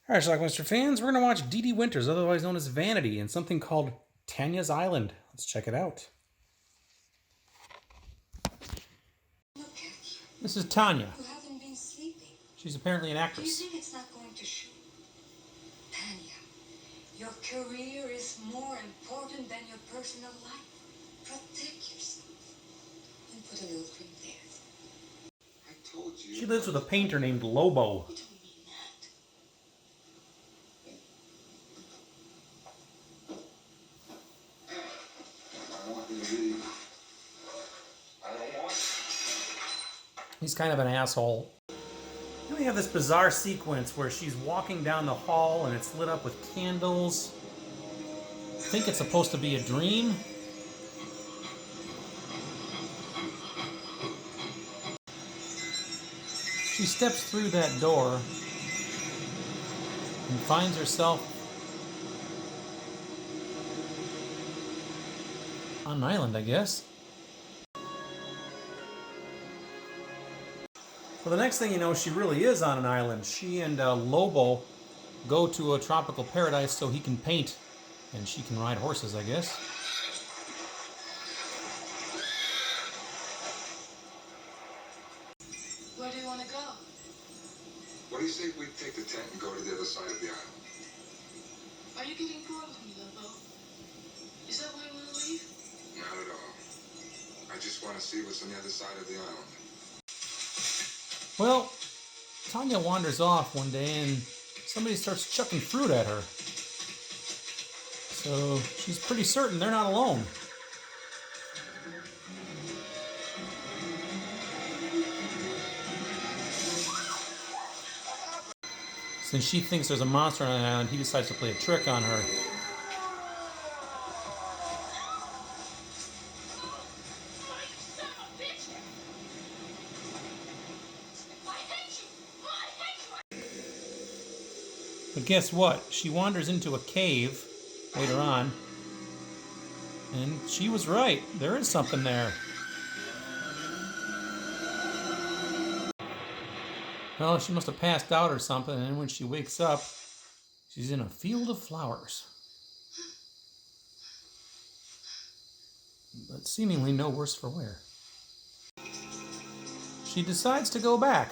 All right, Schlockmeister fans, we're going to watch Dee Winters, otherwise known as Vanity, in something called Tanya's Island. Let's check it out. This is Tanya. You haven't been sleeping. She's apparently an Do you actress. think it's not going to show? Tanya, your career is more important than your personal life. Protect yourself. And put a little cream there. I told you. She lives with a painter named Lobo. You don't mean that. I want you to leave. I don't want. He's kind of an asshole. Then we have this bizarre sequence where she's walking down the hall and it's lit up with candles. I think it's supposed to be a dream. She steps through that door and finds herself on an island, I guess. Well, the next thing you know, she really is on an island. She and Lobo go to a tropical paradise so he can paint and she can ride horses, I guess. Where do you want to go? What do you say if we take the tent and go to the other side of the island? Are you getting bored with me, Lobo? Is that why you want to leave? Not at all. I just want to see what's on the other side of the island. Well, Tanya wanders off one day and somebody starts chucking fruit at her. So she's pretty certain they're not alone. Since she thinks there's a monster on the island, he decides to play a trick on her. But guess what? She wanders into a cave later on, and she was right. There is something there. Well, she must have passed out or something, and when she wakes up, she's in a field of flowers. But seemingly no worse for wear. She decides to go back.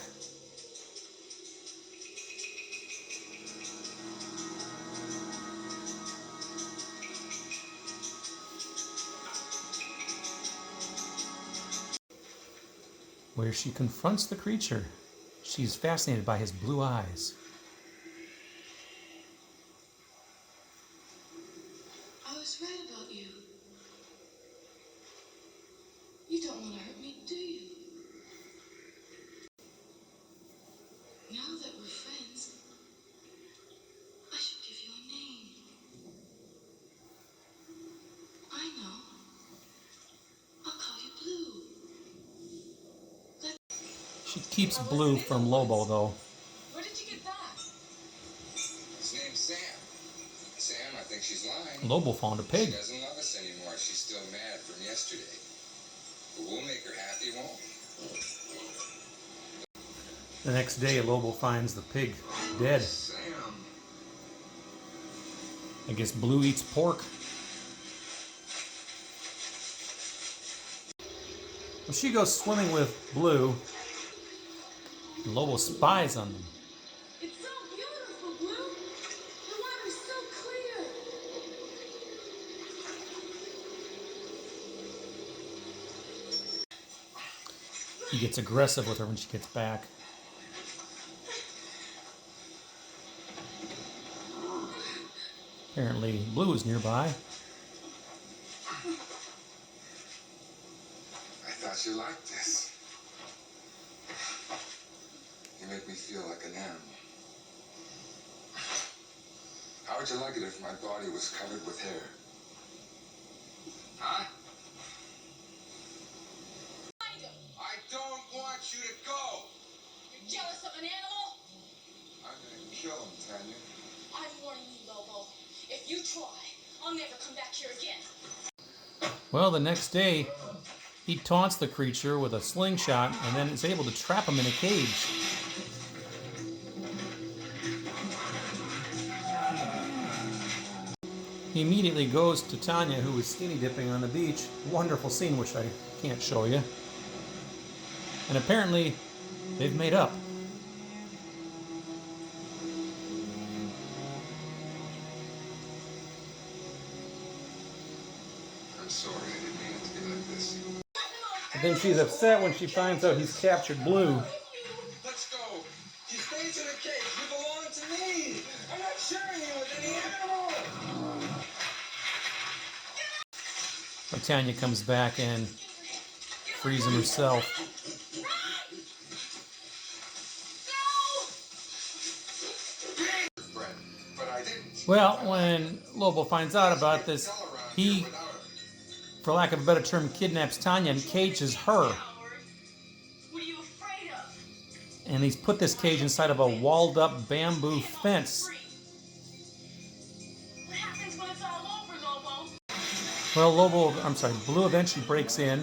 Where she confronts the creature. She's fascinated by his blue eyes. I was right about you. You don't want to hurt me, do you? Now that we're friends, I should give you a name. I know. I'll call you Blue. She keeps Blue from Lobo, though. Where did you get that? His name's Sam. Sam, I think she's lying. Lobo found a She pig. doesn't love us anymore. She's still mad from yesterday. But we'll make her happy, won't we? The next day, Lobo finds the pig dead. Sam. I guess Blue eats pork. Well, she goes swimming with Blue. Lobo spies on them. It's so beautiful, Blue. The water's so clear. He gets aggressive with her when she gets back. Apparently, Blue is nearby. I thought you liked this. You make me feel like an animal. How would you like it if my body was covered with hair? Huh? I don't want you to go! You're jealous of an animal? I'm gonna kill him, Tanya. I'm warning you, Lobo. If you try, I'll never come back here again. Well, the next day, he taunts the creature with a slingshot and then is able to trap him in a cage. He immediately goes to Tanya, who is skinny dipping on the beach. Wonderful scene, which I can't show you. And apparently, they've made up. I'm sorry, I didn't mean it to be like this. But then she's upset when she finds out he's captured Blue. Let's go. You stay to the cage. You belong to me. I'm not sharing you with any animal. But Tanya comes back and frees him herself. But I didn't. Well, when Lobo finds out about this, he, for lack of a better term, kidnaps Tanya and cages her. What are you afraid of? And he's put this cage inside of a walled-up bamboo fence. What happens when it's all over, Lobo? Well, Blue eventually breaks in,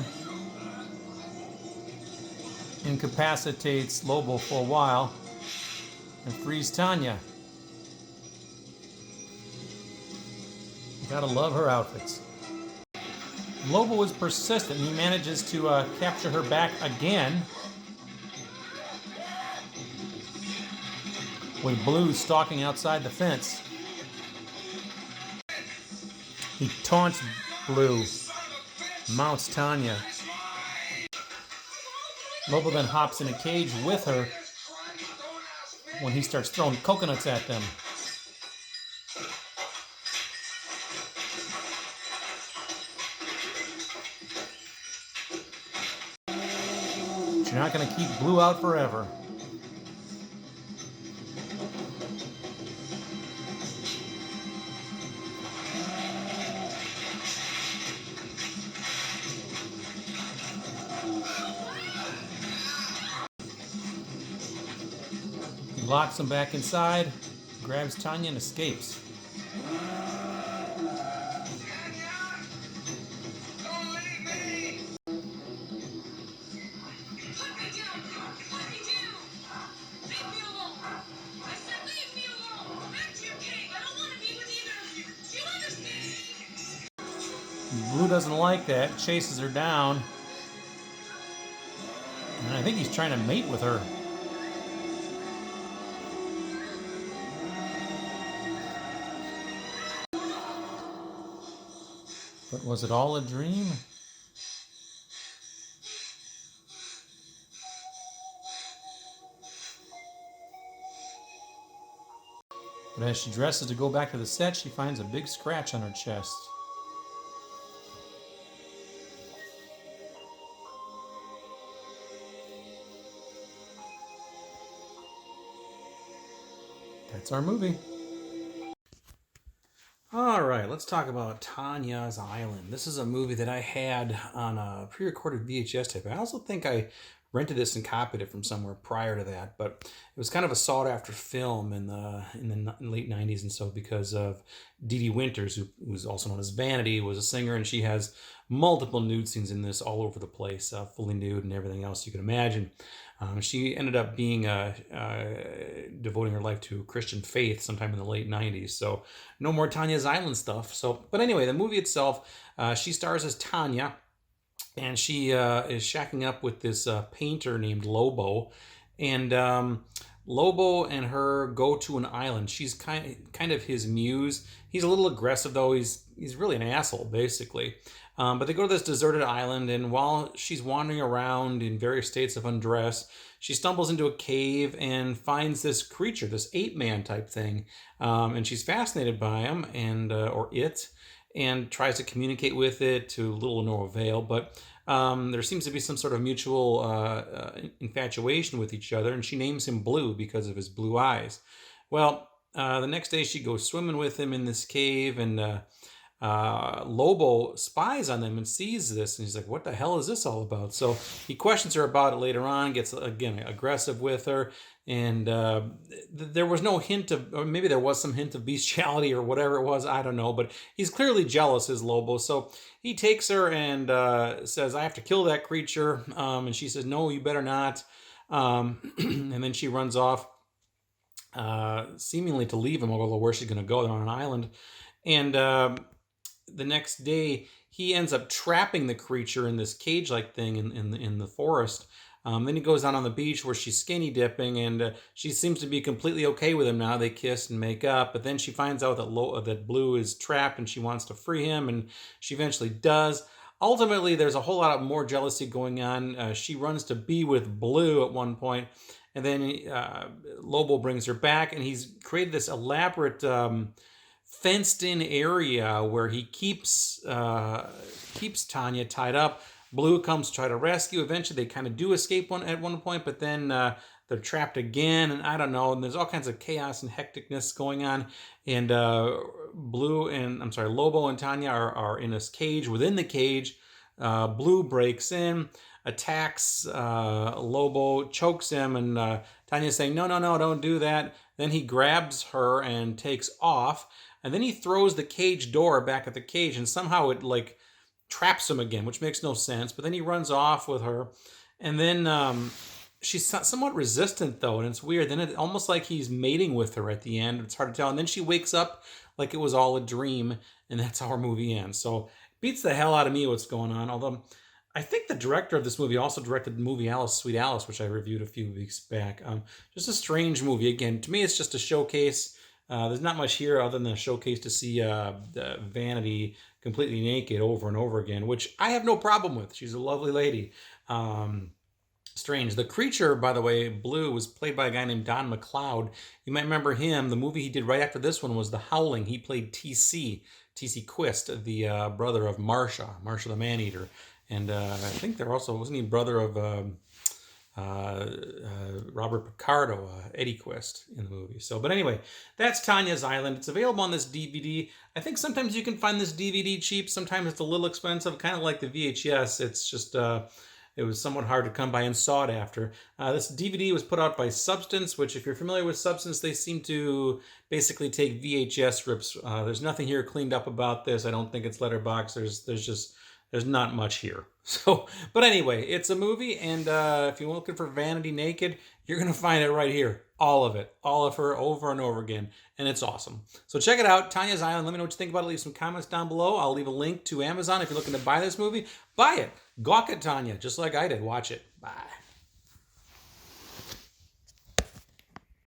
incapacitates Lobo for a while, and frees Tanya. You gotta love her outfits. Lobo is persistent. He manages to capture her back again, with Blue stalking outside the fence. He taunts Blue, mounts Tanya. Lobo then hops in a cage with her when he starts throwing coconuts at them. But you're not going to keep Blue out forever. He locks him back inside, grabs Tanya, and escapes. Don't leave me. Put me down! Put me down! Leave me alone! I said leave me alone! Back to your cave! I don't want to be with either of you! Do you understand? Blue doesn't like that, chases her down. And I think he's trying to mate with her. But was it all a dream? But as she dresses to go back to the set, she finds a big scratch on her chest. That's our movie. All right, let's talk about Tanya's Island. This is a movie that I had on a pre-recorded VHS tape. I also think I rented this and copied it from somewhere prior to that, but it was kind of a sought-after film in the late 90s and so, because of Dee Dee Winters, who was also known as Vanity, was a singer, and she has multiple nude scenes in this all over the place, fully nude and everything else you can imagine. She ended up being devoting her life to Christian faith sometime in the late 90s. So no more Tanya's Island stuff. But anyway, the movie itself, she stars as Tanya, and she is shacking up with this painter named Lobo. And Lobo and her go to an island. She's kind of his muse. He's a little aggressive, though. He's really an asshole, basically. But they go to this deserted island, and while she's wandering around in various states of undress, she stumbles into a cave and finds this creature, this ape-man type thing. And she's fascinated by him, or it, and tries to communicate with it to little or no avail. But there seems to be some sort of mutual infatuation with each other, and she names him Blue because of his blue eyes. Well, the next day she goes swimming with him in this cave, and Lobo spies on them and sees this, and he's like, what the hell is this all about? So he questions her about it later on, gets again aggressive with her, and there was no hint of, or maybe there was some hint of bestiality or whatever it was, I don't know, but he's clearly jealous, is Lobo. So he takes her and says, I have to kill that creature, and she says, no, you better not, and then she runs off, seemingly to leave him, although where she's going to go, they're on an island. And the next day, he ends up trapping the creature in this cage-like thing in the forest. Then he goes out on the beach where she's skinny dipping, and she seems to be completely okay with him now. They kiss and make up, but then she finds out that Blue is trapped, and she wants to free him, and she eventually does. Ultimately, there's a whole lot of more jealousy going on. She runs to be with Blue at one point, and then Lobo brings her back, and he's created this elaborate fenced-in area where he keeps Tanya tied up. Blue comes to try to rescue. Eventually, they kind of do escape at one point, but then they're trapped again, and I don't know. And there's all kinds of chaos and hecticness going on. And Lobo and Tanya are in this cage. Within the cage, Blue breaks in, attacks Lobo, chokes him, and Tanya's saying, "No, no, no, don't do that." Then he grabs her and takes off, and then he throws the cage door back at the cage, and somehow it traps him again, which makes no sense. But then he runs off with her, and then she's somewhat resistant though, and it's weird. Then it's almost like he's mating with her at the end. It's hard to tell. And then she wakes up like it was all a dream, and that's how our movie ends. So it beats the hell out of me what's going on. Although I think the director of this movie also directed the movie Alice, Sweet Alice, which I reviewed a few weeks back. Just a strange movie. Again, to me, it's just a showcase. There's not much here other than a showcase to see Vanity completely naked over and over again, which I have no problem with. She's a lovely lady. Strange. The creature, by the way, Blue, was played by a guy named Don McLeod. You might remember him. The movie he did right after this one was The Howling. He played T.C. Quist, the brother of Marsha the Man-Eater. And I think there also, wasn't he brother of Robert Picardo, Eddie Quist in the movie. So, but anyway, that's Tanya's Island. It's available on this DVD. I think sometimes you can find this DVD cheap. Sometimes it's a little expensive, kind of like the VHS. It's just, it was somewhat hard to come by and sought after. This DVD was put out by Substance, which if you're familiar with Substance, they seem to basically take VHS rips. There's nothing here cleaned up about this. I don't think it's letterbox. There's not much here. So, but anyway, it's a movie, and if you're looking for Vanity naked, you're going to find it right here. All of it. All of her over and over again. And it's awesome. So check it out, Tanya's Island. Let me know what you think about it. Leave some comments down below. I'll leave a link to Amazon if you're looking to buy this movie. Buy it. Gawk at Tanya, just like I did. Watch it. Bye.